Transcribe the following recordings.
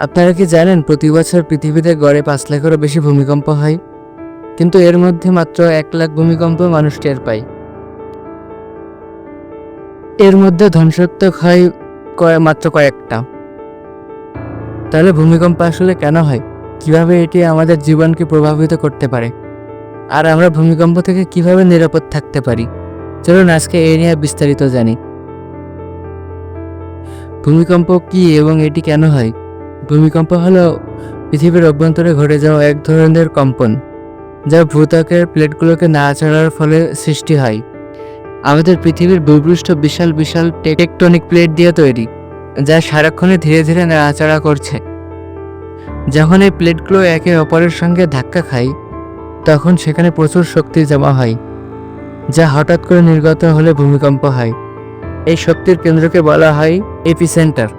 আপনারা কি জানেন প্রতি বছর পৃথিবীতে গড়ে 5 লাখেরও বেশি ভূমিকম্প হয়, কিন্তু এর মধ্যে মাত্র 1 লাখ ভূমিকম্প মানুষ টের পায়। এর মধ্যে ধ্বংসাত্মক হয় মাত্র কয়েকটা। তাহলে ভূমিকম্প আসলে কেন হয়, কিভাবে এটি আমাদের জীবনকে প্রভাবিত করতে পারে, আর আমরা ভূমিকম্প থেকে কিভাবে নিরাপদ থাকতে পারি, চলুন আজকে এই নিয়ে বিস্তারিত জানি। ভূমিকম্প কি এবং এটি কেন হয়? ভূমিকম্প হলো পৃথিবীর অভ্যন্তরে ঘটে যাওয়া এক ধরনের কম্পন, যা ভূত্বকের প্লেটগুলোকে নাড়াচাড়ার ফলে সৃষ্টি হয়। আমাদের পৃথিবীর ভূপৃষ্ঠ বিশাল বিশাল টেকটনিক প্লেট দিয়ে তৈরি, যা সারাক্ষণে ধীরে ধীরে নাড়াচাড়া করছে। যখন এই প্লেটগুলো একে অপরের সঙ্গে ধাক্কা খায়, তখন সেখানে প্রচুর শক্তি জমা হয়, যা হঠাৎ করে নির্গত হলে ভূমিকম্প হয়। এই শক্তির কেন্দ্রকে বলা হয় এপিসেন্টার,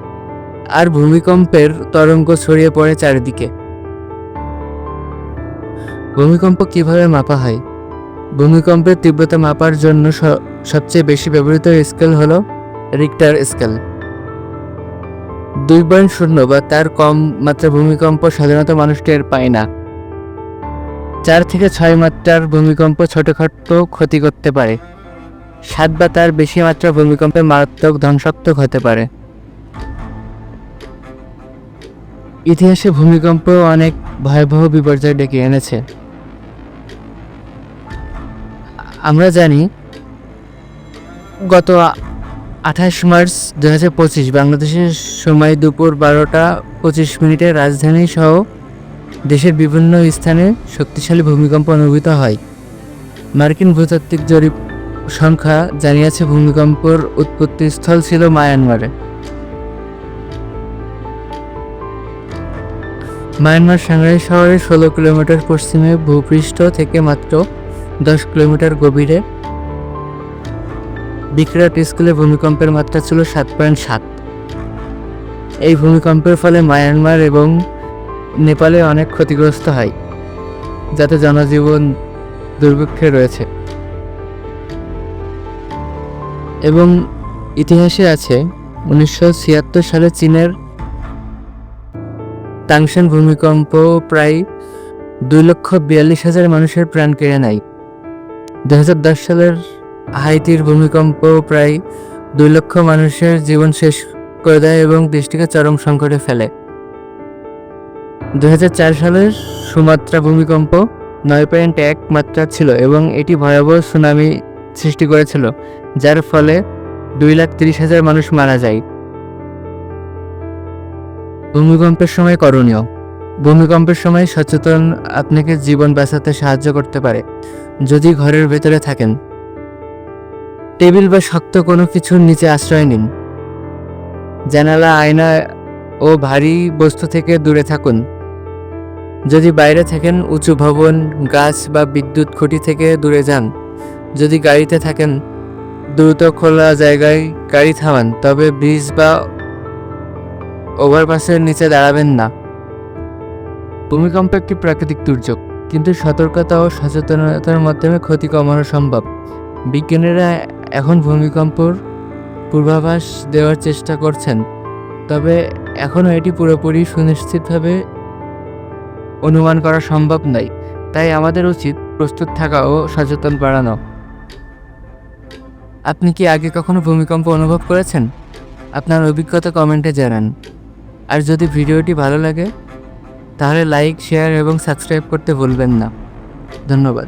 আর ভূমিকম্পের তরঙ্গ ছড়িয়ে পড়ে চারিদিকে। ভূমিকম্প কিভাবে মাপা হয়? ভূমিকম্পের তীব্রতা মাপার জন্য সবচেয়ে বেশি ব্যবহৃত স্কেল হলো রিক্টার স্কেল। 2.0 বা তার কম মাত্রার ভূমিকম্প সাধারণত মানুষ টের পায় না। 4 থেকে 6 মাত্রার ভূমিকম্প ছোটখাটো ক্ষতি করতে পারে। 7 বা তার বেশি মাত্রার ভূমিকম্পে মারাত্মক ধ্বংসাত্মক হতে পারে। ইতিহাসে ভূমিকম্প অনেক ভয়াবহ বিপর্যয় ডেকে এনেছে। আমরা জানি গত 28 মার্চ 2025 বাংলাদেশের সময় দুপুর 12:25 রাজধানী সহ দেশের বিভিন্ন স্থানে শক্তিশালী ভূমিকম্প অনুভূত হয়। মার্কিন ভূতাত্ত্বিক জরিপ সংখ্যা জানিয়েছে ভূমিকম্পের উৎপত্তিস্থল ছিল মায়ানমারে। মায়ানমার সাংহাই শহরের 16 কিলোমিটার পশ্চিমে ভূপৃষ্ঠ থেকে মাত্র 10 কিলোমিটার গভীরে বিকরাট স্কেলে ভূমিকম্পের মাত্রা ছিল 7.7। এই ভূমিকম্পের ফলে মায়ানমার এবং নেপালে অনেক ক্ষতিগ্রস্ত হয়, যাতে জনজীবন দুর্ভিক্ষে রয়েছে। এবং ইতিহাসে আছে 1976 সালে চীনের তাংশেন ভূমিকম্প প্রায় 2,42,000 মানুষের প্রাণ কেড়ে নেয়। 2010 সালের হাইতির ভূমিকম্প প্রায় 2 লক্ষ মানুষের জীবন শেষ করে দেয় এবং দেশটিকে চরম সংকটে ফেলে। 2004 সালের সুমাত্রা ভূমিকম্প 9.1 মাত্রা ছিল এবং এটি ভয়াবহ সুনামি সৃষ্টি করেছিল, যার ফলে 2,30,000 মানুষ মারা যায়। ভূমিকম্পের সময় করণীয়। ভূমিকম্পের সময় সচেতন আপনাকে জীবন বাঁচাতে সাহায্য করতে পারে। যদি ঘরের ভেতরে থাকেন, টেবিল বা শক্ত কোনো কিছুর নিচে আশ্রয় নিন। জানালা, আয়না ও ভারী বস্তু থেকে দূরে থাকুন। যদি বাইরে থাকেন, উঁচু ভবন, গাছ বা বিদ্যুৎ খুঁটি থেকে দূরে যান। যদি গাড়িতে থাকেন, দ্রুত খোলা জায়গায় গাড়ি থামান, তবে ব্রিজ বা ওভারপাসের নিচে দাঁড়াবেন না। ভূমিকম্প একটি প্রাকৃতিক দুর্যোগ, কিন্তু সতর্কতা ও সচেতনতার মাধ্যমে ক্ষতি কমানো সম্ভব। বিজ্ঞানীরা এখন ভূমিকম্পর পূর্বাভাস দেওয়ার চেষ্টা করছেন, তবে এখনও এটি পুরোপুরি সুনিশ্চিতভাবে অনুমান করা সম্ভব নয়। তাই আমাদের উচিত প্রস্তুত থাকা ও সচেতন বাড়ানো। আপনি কি আগে কখনো ভূমিকম্প অনুভব করেছেন? আপনার অভিজ্ঞতা কমেন্টে জানান। আর যদি ভিডিওটি ভালো লাগে, তাহলে লাইক, শেয়ার এবং সাবস্ক্রাইব করতে ভুলবেন না। ধন্যবাদ।